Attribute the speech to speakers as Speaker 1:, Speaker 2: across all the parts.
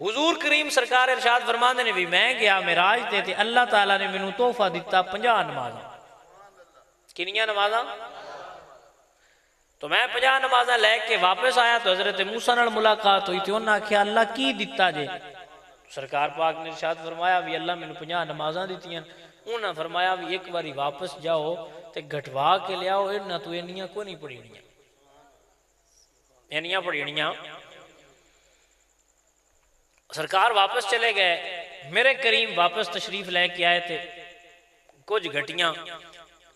Speaker 1: हुजूर करीम सरकार इरशाद फरमाते ने भी मैं गया मेराज ते अल्लाह ताला ने मैनू तोहफा दिता 50 नमाज़ां। किनियां नमाज़ां? तो मैं 50 नमाज़ां लैके वापस आया तो हज़रत मूसा नाल मुलाकात हुई तो उन्हें आख्या अल्लाह की दिता जे? सरकार पाक ने इरशाद फरमाया भी अल्लाह मैनू 50 नमाज़ां दित्तियां। उन्हें फरमाया भी एक बारी वापस जाओ तो घटवा के लियाओ, इन्हां तू इन्नियां को नहीं पढ़ियां, इन्नियां पढ़ियां। सरकार वापस चले गए, मेरे करीम वापस तशरीफ लैके आए थे कुछ घटियां।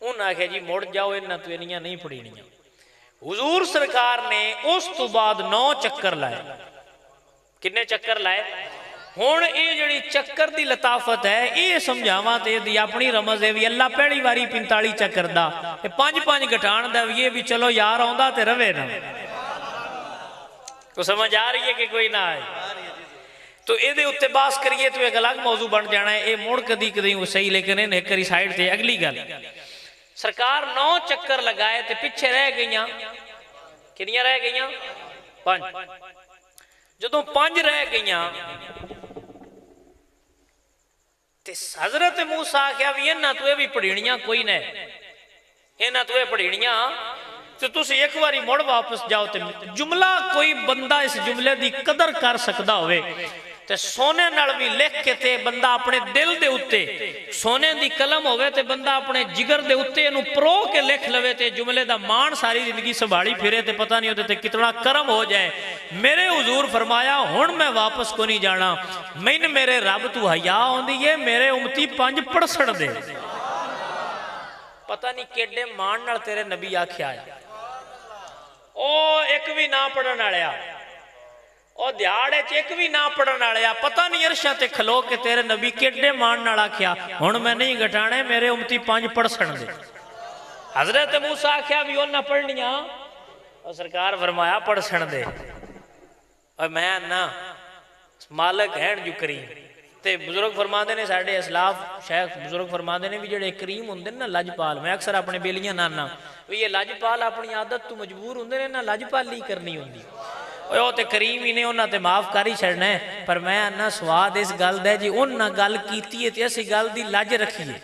Speaker 1: उन्हें आख्या जी मुड़ जाओ, इन्हां तू इन्नियां नहीं पढ़ियां। हुजूर सरकार ने उस तो बाद 9 चक्कर लाए। कितने चक्कर लाए? हुण ये जिहड़ी चक्कर दी लताफत है ये समझावां ते दी अपनी रमज है भी अल्लाह पहली बारी 45 चक्कर दा 5-5 घटाण दा भी ये भी चलो यार आउंदा ते रवे ना। तो समझ आ रही है कि कोई ना आए? तो ये उत्ते बास करिए तो एक अलग मौजू बन जाना है। ये मुड़ कदी कदी सही, लेकिन इन एक साइड से अगली गल। सरकार 9 चक्कर लगाए तो पिछे रह गई, कितनियां रह गई? 5। जदों 5 रह गई तो हजरत मूसा आख्या भी इन्हां तू भी पढ़ियां कोई ना, इन्हां तू पढ़ियां तो तुम एक बारी मुड़ वापस जाओ। तो जुमला कोई बंदा इस जुमले की कदर कर सकता होवे ते सोने नाल भी लिख के ते बंदा अपने दिल दे उत्ते, सोने दी कलम होवे ते बंदा अपने जिगर दे उत्ते इनू परो के लिख लवे ते जुमले दा मान सारी जिंदगी संभाली फिरे ते पता नहीं होते कितना करम हो जाए। मेरे हुजूर फरमाया हुण मैं वापस को नहीं जाना, मैन मेरे रब तू हया आउंदी है, मेरे उम्मती 5 पढ़सण दे। पता नहीं केडे मान नाल तेरे नबी आख्या है। ओ एक भी ना पढ़न वालिया, और दिहाड़े च एक भी ना पढ़न वालिया, पता नहीं अरशां ते खलो के तेरे नबी केडे मान नाल आख्या हुण मैं नहीं घटाने, मेरे उम्मती 5 पढ़सण दे। हजरत मूसा आख्या भी उन्हां पढ़नियां, और सरकार फरमाया पढ़सण दे। और मैं ना मालिक है जो करीम ते बुजुर्ग फरमाते ने साडे असलाफ शेख बुजुर्ग फरमाते ने भी जेडे करीम होंदे ना लजपाल, मैं अक्सर अपने बेलियां नाना भी ये लजपाल अपनी आदत तो मजबूर होंदे ने ना लजपाली करनी होंदी, वो तो करीम ही ने उन्हें तो माफ कर ही छड़ना है। पर मैं ना स्वाद इस गल दा जी उन्हें गल की है तो असी गल की लज रखीए,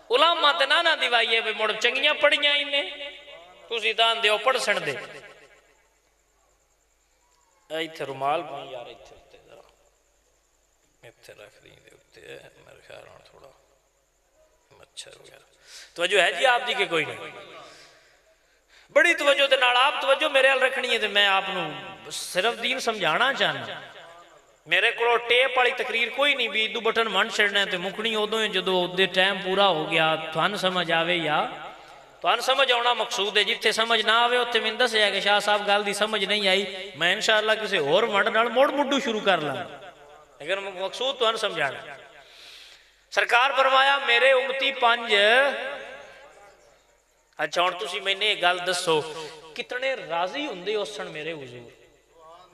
Speaker 1: उलामा तो ना दिवाइए भी मुड़ चंगियां पढ़ियां इन्हें तुसी दान दो पढ़सण दे। इत्थे रुमाल पाई यार, इत्थे इत्थे रख दी उत्ते मेरे ख्याल नाल थोड़ा मच्छर वगैरह तवज्जो है जी आप दी के कोई नहीं? बड़ी तवज्जो दे नाल आप तवज्जो मेरे हाल रखनी है। तो मैं आपनू सिर्फ दीन समझाना चाहना, मेरे को टेप वाली तकरीर कोई नहीं भी इदू बटन मन छड़ना तो मुकनी उदों है जो उदे टाइम पूरा हो गया, थान समझ आवे या थान समझ आना मकसूद है। जिथे समझ ना आवे उत्थे मैनूं दस्सिया कि शाह साहब गल दी समझ नहीं आई, मैं इंशाअल्लाह किसी होर वंड नाल मुड़ मुड्डू शुरू कर ला, लेकिन मकसूद तुहानूं समझाना। सरकार फरमाया मेरे उम्मती 5। अच्छा हुण तुसीं मैनूं ये गल दसो कितने राजी हुंदे उसन मेरे हुजूर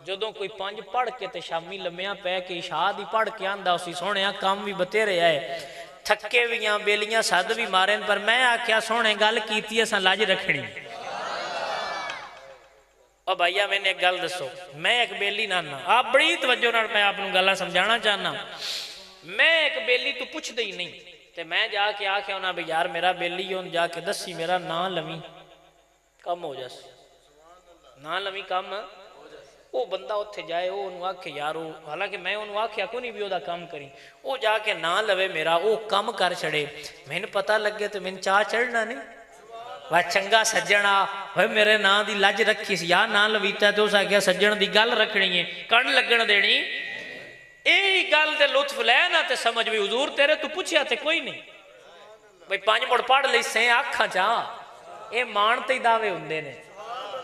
Speaker 1: जदों कोई 5 पढ़ के ते शामी लम्मिया पै के इशा दी पढ़ के आंदा उसी सोहणिया काम भी बतेरे आए, थके भी बेलियां सद भी मारे, पर मैं आख्या सोहणे गल कीती असां लज रखनी। और भैया मैंने एक गल दसो, मैं एक बेली नाना आप बड़ी तवज्जो नाल मैं आपनूं गल्लां समझाना चाहना। मैं एक बेली तू पुछदे ही नहीं ते मैं जाके आख्या उन्हां भी यार मेरा बेली होन जाके दसी मेरा नां लवी कम हो जास, ना लवी कम वो बंदा उत्थे जाए वो उन्होंने आखे यार वो, हालांकि मैं उन्होंने आख्या को नहीं भी वह काम करी, वो जाके ना लवे मेरा वो कम कर छड़े, मैनूं पता लगे तो मैनूं चाह चढ़ना नहीं वह चंगा सज्जणा भाई मेरे नां दी लज रखी सी यार ना लवीता तो उस आख्या सज्जण दी गल रखनी है कण लगन देनी। यही गल दे लुत्फ लै ना ते समझ भी हुजूर तेरे तू पुछया ते कोई नहीं भाई 5 मुड़ पढ़ लई से आखा चा ये मान ते दावे हुंदे ने।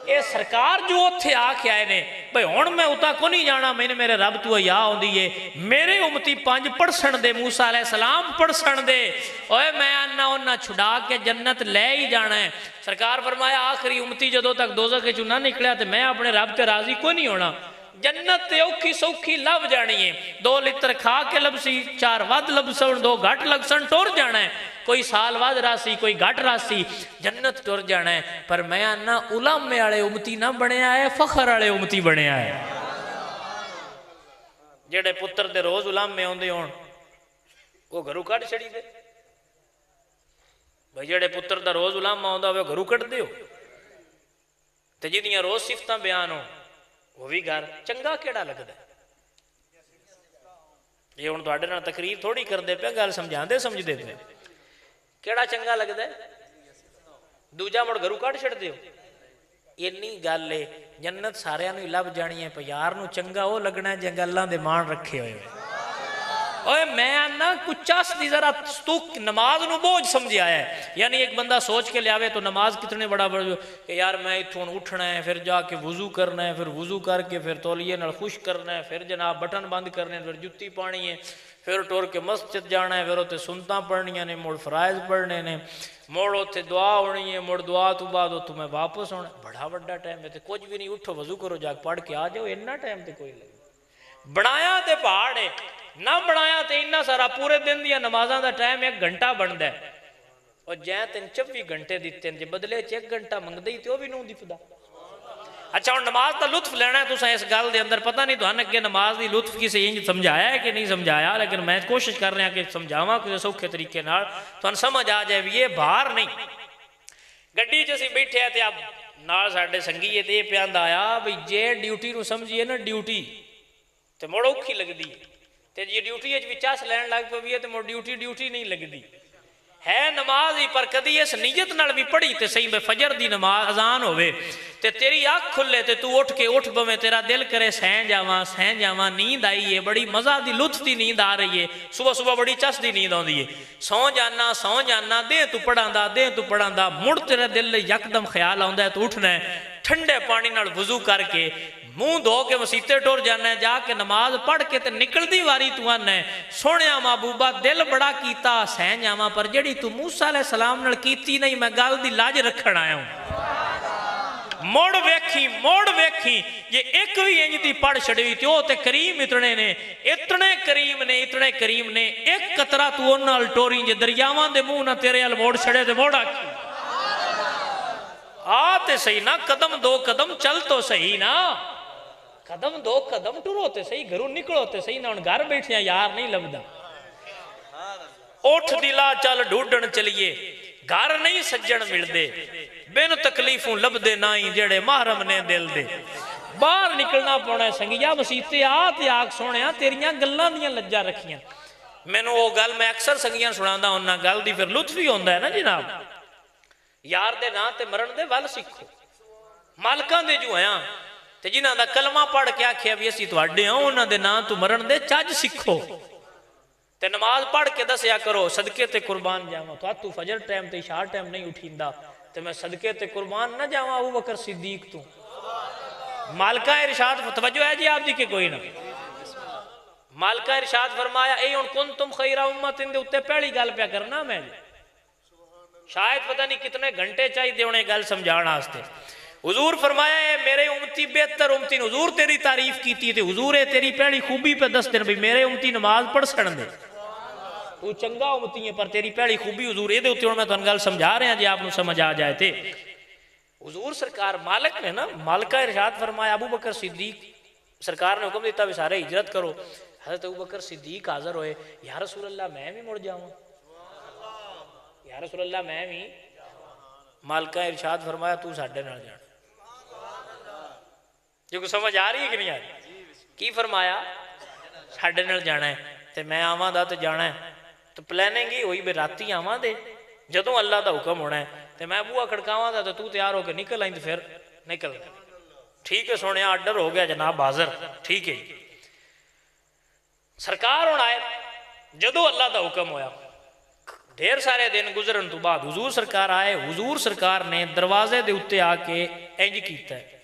Speaker 1: ये सरकार जो उत्थे आके आए ने भाई हुण मैं उता को नहीं जाना, मैंने मेरे रब तू हया आउंदी है, मेरे उम्मती 5 पढ़सण दे, मूसा अलैहिस्सलाम पढ़सण दे, ओए मैं आना उन्हां छुड़ा के जन्नत ले ही जाना है। सरकार फरमाया आखिरी उम्मती जदों तक दोज़ख विचों ना निकलिया तो मैं अपने रब ते राजी को नहीं होना, जन्नत ते औखी सौखी लभ जानी है, 2 लित्र खा के लभसी 4 वध लभसन 2 घट लगसन टुर जाना है, कोई साल वध रासी कोई घट रासी जन्नत टुर जाना है। पर मैं आना उलामे वाले उम्मती ना बनया है, फखर वाले उम्मती बनया है। जेड़े पुत्र दे रोज उलामे आउंदे होण वो घरों कढ़ छड़ी दे भाई। जेड़े पुत्र दा रोज उलामा आउंदा होवे घरों कढ़ दिओ ते जिहदियां रोज सिफतां बयान हो वो भी घर चंगा केड़ा लगदा। ये हुण तुहाडे नाल तकरीर थोड़ी करदे पे, गल समझांदे समझदे पे। केड़ा चंगा लगदा दूजा मुड़ घरों कढ़ छड़ दिओ। इन्नी गल है जन्नत सारियां नूं लभ जानी है, पर यार नूं चंगा वो लगना जे गल्लां दे मान रखे होए। ओए मैं आना कुछ चस दी जरा तू नमाज नूं बोझ समझ आया है। यानी एक बंदा सोच के लियावे तो नमाज कितने बड़ा कि यार मैं इत्थों उठना है, फिर जाके वुजू करना है, फिर वुजू करके फिर तौलिए नाल खुश करना है, फिर जनाब बटन बंद करने, फिर जुत्ती पानी है, फिर टुर के मस्जिद जाना है, फिर उत्ते सुनतां पढ़नियां ने, मुड़ फराइज पढ़ने ने, मुड़ उत्ते दुआ होनी है, मुड़ दुआ तो बाद उत्थों मैं वापस आना। बड़ा वड्डा टाइम है, तो कुछ भी नहीं, उठो वजू करो जाके पढ़ के आ जाओ। इन्ना टाइम तो कोई नहीं। बनाया तो पहाड़ है, ना बनाया तो इन्ना सारा पूरे दिन दियां नमाज़ां दा टाइम 1 घंटा बनता है। और जै तेन 24 घंटे दिते जे बदले 1 घंटा मंगदे ही तो भी नहीं दिखदा। अच्छा हुण नमाज का लुत्फ लेना है तुसां इस गल दे अंदर, पता नहीं तुहानूं अगे नमाज की लुत्फ किसी इंज समझाया है कि नहीं समझाया, लेकिन मैं कोशिश कर रहा कि समझावां किसी सौखे तरीके नाल तुहानूं समझ आ जाए भी ये बाहर नहीं। गड्डी च असीं बैठे ते आप नाल साडे संगी है ते पिआंदा आया भी जे ड्यूटी नूं समझिए ना ड्यूटी तो मुड़ औखी लगदी ते जे ड्यूटी भी चस लैन लग पवीए तो मुड़ ड्यूटी नहीं लगती है। नमाज ही पर कदी इस नीयत नाल भी पढ़ी तो सही बे फजर दी नमाज अजान होवे ते तेरी अख खुले ते तू उठ पवे, तेरा दिल करे सह जावा, नींद आई है, बड़ी मज़ा दी लुत्फ दी नींद आ रही है, सुबह सुबह बड़ी चस दी नींद आती है, सौ जाना दे तू पढ़ांदा मुड़ तेरे दिल यकदम ख्याल आउंदा है तू उठना है, ठंडे पानी नाल वुजू करके मुँह धो के मसीते टुर जाना, जाके नमाज पढ़ के ते निकलदी वारी तू आना सोहणिया महबूबा दिल बड़ा कीता सह जावा, पर जिहड़ी तू मूसा अलैहिस्सलाम नाल कीती नहीं, मैं गल दी लाज रखण आया हूं। मुड़ वेखी जे एक भी इंज दी पढ़ छड़ी तो वो ते करीम इतने करीम ने एक कतरा तू उन्हां नाल टोरी जे दरियावां दे मुंह ना तेरे अल मोड़ छड़े ते मोड़ आखी आ ते सही ना, कदम 2 कदम चल तो सही ना, कदम 2 कदम टुरो ते सही, घरों निकलो ते सही ना। हुण घर बैठिया यार नहीं लभदा, उठ दिला चल ढूंढण चलिए, घर नहीं सज्जन मिलदे, बिन तकलीफों लभदे ना ही जेड़े महरम ने दिल दे। बाहर निकलना पौना संगिया मसीते आ ते आख सोहणिया तेरियां गल्लां दियां लज्जा रखियां। मैनूं वो गल मैं अक्सर संगियां सुणांदा हुन्ना, गल दी फिर लुत्फ ही होंदा है ना जनाब। यार दे नां ते मरण दे वल सीखो, मालकां दे जो आया ते जिन्हां दा कलमा पढ़ के आखिया भी असीं तुहाडे हां, उन्हां दे नां तू मरण दे चज सीखो ते नमाज पढ़ के दसिया करो सदके ते कुर्बान जावां। तू फजर टाइम ते इशा टाइम नहीं उठींदा ते मैं सदके ते कुर्बान ना जावां अबू बकर सिद्दीक तू। मालका इरशाद तवज्जो है जी आप दी के कोई ना, मालका इरशाद फरमाया ए हुण कुंतुम खैरा उम्मतिन दे उत्ते पहली गल पे करना मैं, शायद पता नहीं कितने घंटे चाहिए उन्हें गल समझाने वास्ते। हुजूर फरमाया है मेरे उम्मती बेहतर उम्मती, हुजूर तेरी तारीफ की थी, हुजूर है तेरी पहली खूबी पे दस दिन भी मेरे उम्मती नमाज पढ़ सड़न दे, तू चंगा उम्मती है पर तेरी पहली खूबी हुजूर ये उत्ते मैं तुहानूं गल समझा रहा जी आपको समझ आ जाए थे। हुजूर सरकार मालिक ने ना, मालिका इरशाद फरमाया अबू बकर सिद्दीक सरकार ने हुक्म दिता भी सारे हिजरत करो। हजरत अबू बकर सिद्दीक हाजिर होए, या रसूल अल्लाह मैं भी मुड़ जाऊँ, या रसूल अल्लाह मैं भी। मालिका इरशाद फरमाया तू साडे नाल जाना। जो कुछ समझ आ रही है कि नहीं आ रही? की फरमाया साडे नाल जाना है ते मैं आवां दा ते जाना है, तो प्लैनिंग ही हुई भी राती आवां दे जदों अल्लाह का हुक्म होना है तो मैं बूआ खड़कावां दा तो तू तैयार होकर निकल आई, तो फिर निकल। ठीक है सोने आर्डर हो गया जनाब हाजिर, ठीक है। सरकार हुण आए जदों अल्लाह का हुक्म होया, ढेर सारे दिन गुजरन तो बाद हुजूर सरकार आए। हुजूर सरकार ने दरवाजे के उत्ते आके इंज कीता है,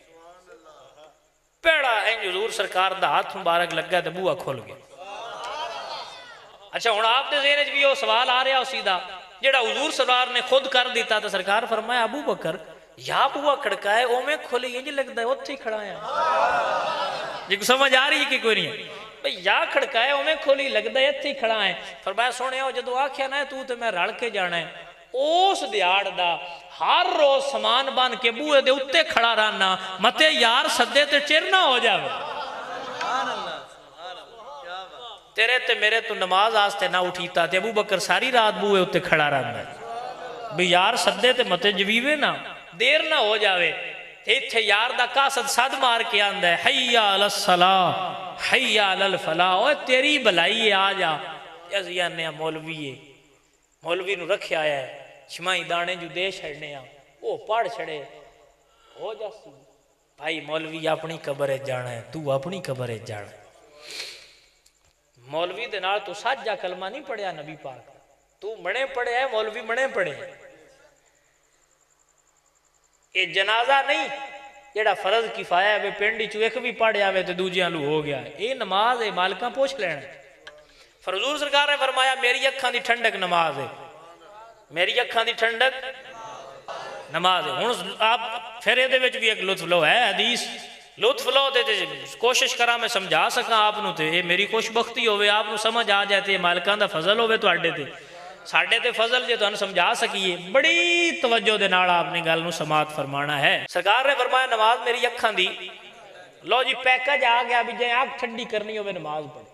Speaker 1: पेड़ा इंज हुजूर सरकार का हाथ मुबारक लगा तो बूआ खुल गया। अच्छा हुण आपके ज़हन च भी वो सवाल आ रहा उसी दा जेड़ा हुजूर सरकार ने खुद कर दिता, तो सरकार फरमाया अबू बकर या बूआ खड़काए ओवें खुली इंज लगता है उत्थे ही खड़ा है। जी समझ आ रही है कि कोई नहीं? भाई या खड़काए ओवें खोली लगता है इत्थे ही खड़ा है। फरमाया सोहणिया जदों आख्या ना तू तो मैं रल के जाना है, उस दिहाड़ दा हर रोज समान बन के बूहे दे उत्ते खड़ा रहना, मते यार सदे ते चिर ना हो जावे। तेरे ते मेरे तो नमाज आस्ते ना उठीता ते अबू बकर सारी रात बूहे उत्ते खड़ा रहता है भी यार सदे ते मते जवीवे ना देर ना हो जावे। इत्थे यार दा कासद सद मार के आंदा है हैया अलस सला हैया अलल फला। ओए तेरी भलाई है आ जा। असी आने मौलवी है मौलवी नू रखिया है छमाई दाने जो दे छड़ने वो पढ़ छड़े हो जासी। भाई मौलवी अपनी कबर है जाना है तू अपनी कबर है जाना है। मौलवी दे नाल तू साजा कलमा नहीं पढ़िया नबी पाक तू मने पढ़े है मौलवी मने पढ़े। ये जनाजा नहीं जेड़ा फर्ज किफाया है पिंड चू एक भी पढ़ आवे तो दूजिया लू हो गया। ये नमाज है मालिका पूछ लेना। फरजूर सरकार ने फरमाया मेरी अखां दी ठंडक नमाज है मेरी अखां दी ठंडक नमाज है। हुण आप फिर ये भी एक लुत्फ लो है हदीस लुत्फ लो ते कोशिश करा मैं समझा सका आपनू ते ये मेरी खुशबख्ती होवे आपनू समझ आ जाए तो मालिकां दा फजल होवे तुहाडे ते साडे ते फजल जे तुहानू समझा सकीए। बड़ी तवज्जो दे नाल आपने गल नू समात फरमाना है। सरकार ने फरमाया नमाज मेरी अखां दी। लो जी पैकेज आ गया भी जे अख ठंडी करनी होवे नमाज पढ़े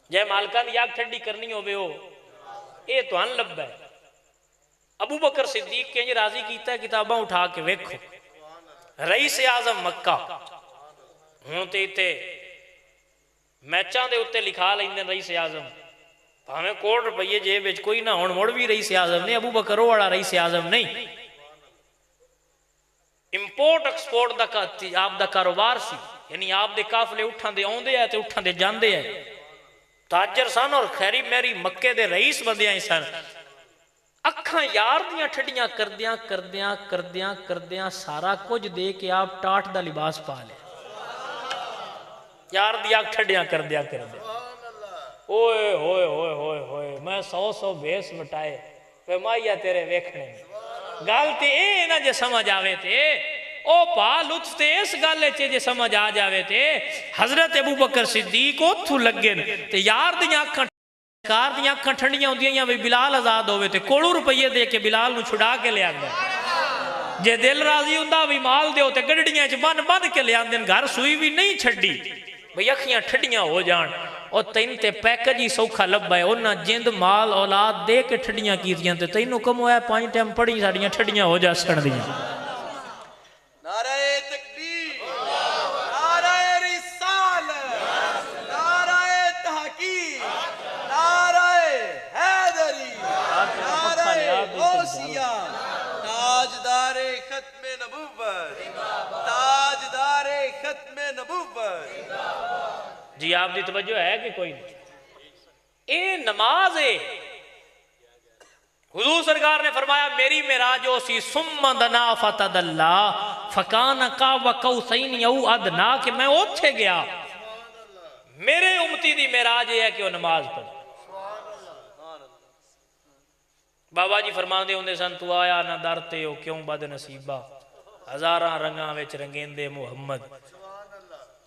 Speaker 1: जे मालिकां दी अख ठंडी करनी होवे ओ ये तुहानू लब्भा है। अबू बकर सिद्दीक किंज राजी कीता किताबां उठा के वेखो रईस आजम मक्का हुण ते इत्थे मैचां दे उत्ते लिखा लैंदे रईस आजम भावें कोट रुपये जेब विच कोई ना हुण मुड़ भी रईस आजम ने अबू बकर ओ वाला रईस आजम नहीं। इंपोर्ट एक्सपोर्ट दा आप दा कारोबार सी यानी आप दे काफले उठां दे आउंदे आ ते उठां दे जांदे आ। ताजर सन और खैरी मेरी मक्के दे रईस बंदियां ही सन। अखां यार दियां ठड्डियां करदियां करदियां करदियां करदियां सारा कुछ दे के आप टाट दा लिबास पा लिया। यार दी अख ठड्डियां करदियां करदियां ओए होए होए होए होए मैं 100 भेस मटाए वे माइया तेरे वेखने गल ते ए ना जे समझ आवे ते ओ पा लुत्फ ते इस गल च जे समझ आ जावे ते हजरत अबू बकर सिद्दीक ओथू लगे ते यार दियां अखां कार दियां अखां ठंडियां होंदियां भी बिलाल आजाद होवे ते कोड़ू रुपये दे के बिलाल नू छुड़ा के ले आंदा। जे दिल राजी हुंदा भी माल दिओ ते गड्डियां च बन बन के ले आंदे घर सुई भी नहीं छड्डी भई अखियां ठंडियां हो जान। और तेन ते पैकेज ही सौखा लब्भा है उन्हें जिंद माल औलाद दे के ठड्डियां कीतियां ते तैनू कम होया 5 टाइम पढ़ी साडियां ठड्डियां हो जासन दियां।
Speaker 2: नारे तकबीर नारे रिसालत नारे तहकीक नारे हैदरी नारे गौसिया ताजदारे खत्मे नबूवत ताजदारे खत्मे नबूवत।
Speaker 1: जी आप दी तवज्जो है कि कोई नहीं। ये नमाज है। हुजूर सरकार ने फरमाया मेरी मेराजो सी सुम्मा दना फतदल्ला फकान का वकौसैन यौ अदना कि मैं ओथे गया मेरे उम्मती दी मेराज है कि वो नमाज पढ़े। बाबा जी फरमाते होंदे सन तू आया ना दर ते हो क्यों बद नसीबा हजारां रंगां विच रंगेंदे मुहम्मद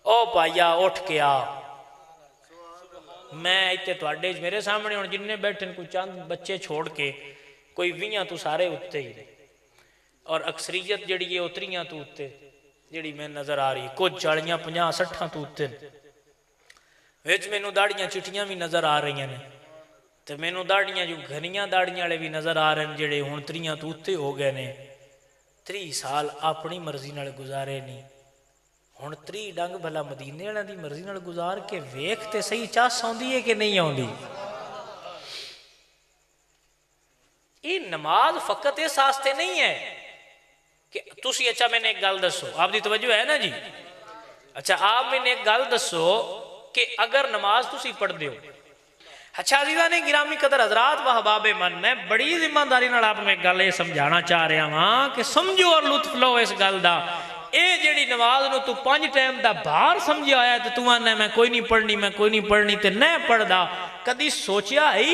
Speaker 1: ओ भाईया उठ के आ। मैं इतने तुहाडे मेरे सामने हुण जिन्ने बैठे कोई चंद बच्चे छोड़ के कोई 20 तू सारे उत्ते ही और अक्सरीयत जिहड़ी है उतरियां तू उत्ते जिहड़ी मैं नज़र आ रही कुछ 40 50 60 तू उत्ते विच मैनू दाड़ियां चिट्टियां भी नज़र आ रही ने तो मैनू दाड़ियां जो घनियां दाड़ियां वाले भी नज़र आ रहे हैं जिहड़े हुण 30 तू उत्ते हो गए ने 30 साल अपनी मर्जी नाल गुजारे नहीं हुण 30 डंग भला मदीने वालों की मर्जी नाल गुजार के वेख ते सही चास आउंदी है कि नहीं आउंदी। ये नमाज फकत इस वास्ते नहीं है कि तुसी अच्छा मैंने एक गल दसो आपकी तवज्जो है ना जी। अच्छा आप मैंने एक गल दसो कि अगर नमाज तुसी पढ़ते हो अच्छा अजीज़ा ने गिरामी कदर हजरात व हबाबे मन मैं बड़ी जिम्मेदारी नाल आपनू एक गल समझाना चाह रहा हाँ कि समझो और लुत्फ लो इस गल का। ये जी नमाज नू तू 5 टाइम का बाहर समझिया आया तो तू आना मैं कोई नहीं पढ़नी मैं कोई नहीं पढ़नी तो न पढ़दा कदी सोचिया ही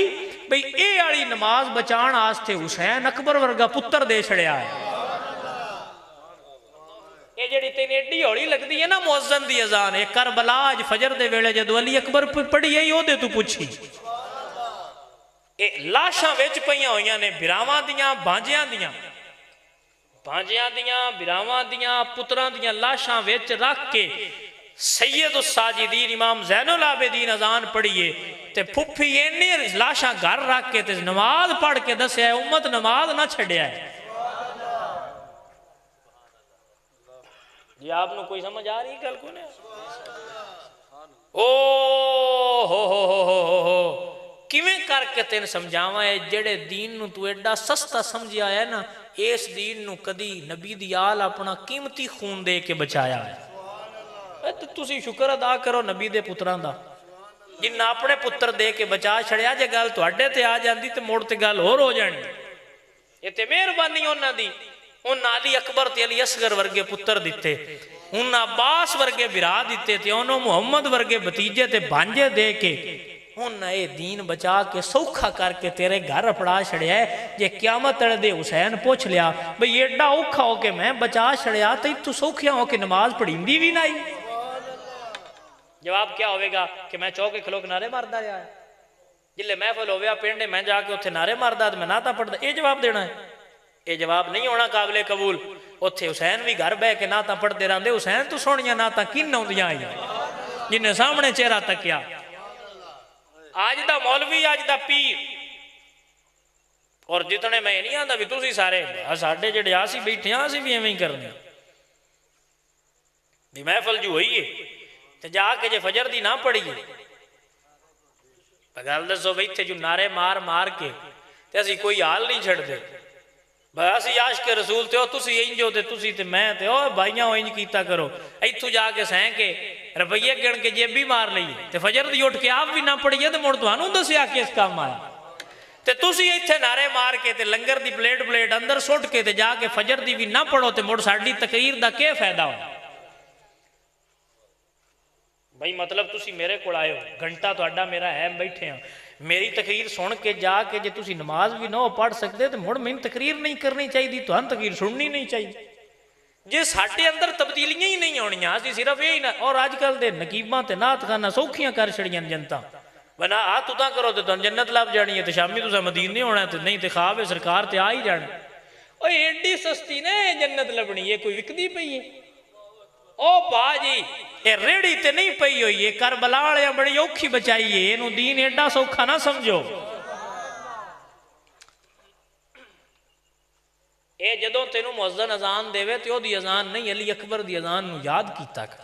Speaker 1: बई ये वाली नमाज बचाने वास्ते हुसैन अकबर वर्गा पुत्र दे छड़िया है। ये जी तेन एडी हौली लगती है ना मुअज्जन दी अजान एक करबला अज फजर दे वेले जदों अली अकबर पढ़ी आई ओदे तू पुछी ये लाशां विच पईयां होईयां ने बिरावां दियां भांजियां दियां बिरावां दियां पुत्रां दियां लाशां विच रख के सैयद उस साजिदीन इमाम ज़ैनुल आबिदीन अजान पढ़िए ते फुफी इन्नी लाशा घर रख के ते नमाज पढ़ के दसिया उम्मत नमाज ना छड़िया है। जी आपको कोई समझ आ रही गल को ने? ओ हो किवें करके तेन समझावा है जेड़े दीन नू तू एडा सस्ता समझिया है ना, इस दीन नू कदी नबी दी आल अपना कीमती खून दे के बचाया है। तो तुसी शुक्र अदा करो नबी दे पुत्रां दा, जिन्ना अपने पुत्र दे के बचा छड़िया। जे गल तुहाडे ते आ जांदी ते मुड़ ते गल होर हो जानी। ये ते मेहरबानी उन्हां दी। उन्हां अली अकबर ते अली असगर वर्गे पुत्र दिते, उन्हां अब्बास वर्गे बिरा दिते ते उन्हों मुहम्मद वर्गे भतीजे ते भांजे दे के उन्हां ये दीन बचा के सौखा करके तेरे घर अपड़ा छड़िया है। जे क्यामत दे हुसैन पूछ लिया बई एडा औखा हो के मैं बचा छड़िया तो तू सौखिया हो के नमाज पढ़ींदी भी नहीं, जवाब क्या होगा कि मैं चौके खलो के नारे मारदा रहा है। जिले महफिल होया पिंड मैं जाके उत्थे नारे मारदा तो मैं नाता पढ़दा, ये जवाब देना है? ये जवाब नहीं होना काबिले कबूल। उत्थे हुसैन भी घर बह के नाता पढ़ते रहते। हुसैन तू सोनिया नाता किन आउंदियां आई जिन्हें सामने चेहरा तकिया। आज दा मौलवी आज दा पीर और जितने मैं नहीं आंदा भी तुसी सारे साडे जेड़े आसी बैठे आसी भी एवें ही करने भी महफिल जो होई है ते जाके जे फजर दी ना पढ़ीए गल दसो बई इत्थे जो नारे मार मार के ते असी कोई हाल नहीं छड़दे। बस याश के रसूल ते तुसी इंजो ते तुसी ते मैं ते ओ भाइयां इंज कीता करो। इत्थों जाके सह के रुपये गिण के जेबी मार लईए ते फजर दी उठ के आप भी ना पढ़िए ते मुड़ तुहानू दसिया कि इस काम आया ते तुसी इत्थे नारे मार के ते लंगर दी प्लेट प्लेट अंदर सुट के ते जाके फजर दी भी ना पढ़ो ते मुड़ साडी तकरीर दा क्या फायदा हो? भाई मतलब तुसी मेरे को आए हो, घंटा तुहाडा मेरा है, बैठे हैं, मेरी तकरीर सुन के जाके जे तुसी नमाज भी ना पढ़ सकते तो मुड़ मैनूं तकरीर नहीं करनी चाहिए, तुहानूं तकरीर सुननी नहीं चाहिए। जे साडे अंदर तब्दीलियां ही नहीं आउणियां असीं सिर्फ यही ना। और अजकल दे नकीबां ते नात खाना सौखियां कर छड़ियां जनता बना आ तुतां करो तो तुहानूं जन्नत लभ जानी है, तो शामी तुसां मदीने होना तो नहीं तो ख्वाब है सरकार ते आ ही जाना। ओए एडी सस्ती ने जन्नत लभनी है, कोई विकदी पई है? ओ भाजी ये रेड़ी ते नहीं पई हुई है, करबला वाले बड़ी औखी बचाई है, इनू दीन एडा सौखा ना समझो। ये जदों तेनू मुअज्जिन अजान देवे ते ओदी अजान नहीं अली अकबर दी अजान नू याद कीता कर।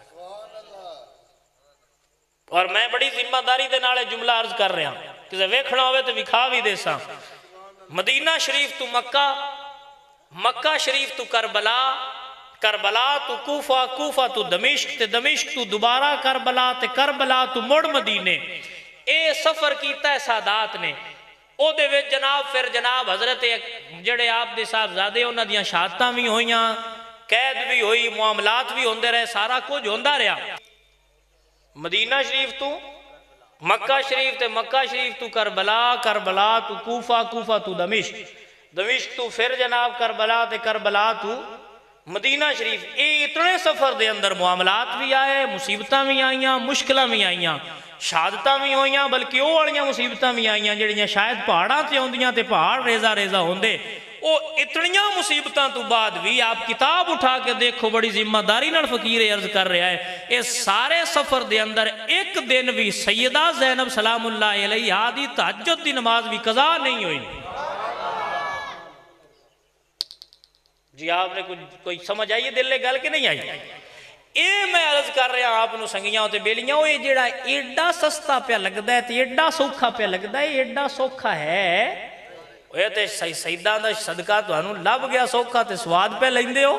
Speaker 1: और मैं बड़ी जिम्मेदारी दे नाल जुमला अर्ज कर रहा, किसे वेखना होवे ते विखा भी देसा। मदीना शरीफ तू मक्का, मक्का शरीफ तू करबला, करबला तू कूफा, कूफा तू दमिश्क ते दमिश्क तू दोबारा करबला ते करबला तू मुड़ मदीने। ये सफर किया है सादात ने। ओदे विच जनाब फिर जनाब हजरत जेड़े आप दे साहबजादे उन्हां दियां शहादतां भी होईयां, कैद भी हुई, मामलात भी होंदे रहे, सारा कुछ होंदा रहा। मदीना शरीफ तू मक्का शरीफ ते मक्का शरीफ तू करबला, करबला तू कूफा, कूफा तू दमिश्क, दमिश्क तू फिर जनाब करबला ते करबला तू मदीना शरीफ। ये इतने सफर दे अंदर मामलात भी आए, मुसीबत भी आईयां, मुश्किल भी आईयां, शहादत भी होईयां, बल्कि वो वाली मुसीबत भी आईयां जिहड़ियां शायद पहाड़ां ते आउंदियां ते पहाड़ रेजा रेजा होंदे। वो इतनियां मुसीबतों तो बाद भी आप किताब उठा के देखो, बड़ी जिम्मेदारी नाल फकीर अर्ज कर रहा है, इस सारे सफर दे अंदर एक दिन भी सैयदा ज़ैनब सलामुल्लाह अलैहा दी तहज्जुद दी नमाज भी कज़ा नहीं हुई। जी आपने कुछ कोई समझ आई है दिल गल के नहीं आई? ये मैं अर्ज कर रहा आप संगियां ते बेलियां, वो जेड़ा एडा सस्ता पे लगता है, एडा सौखा पे लगता है, एडा सौखा है, शहीदां दा सदका तुहानूं लभ गया सौखा ते स्वाद पे लैंदे हो।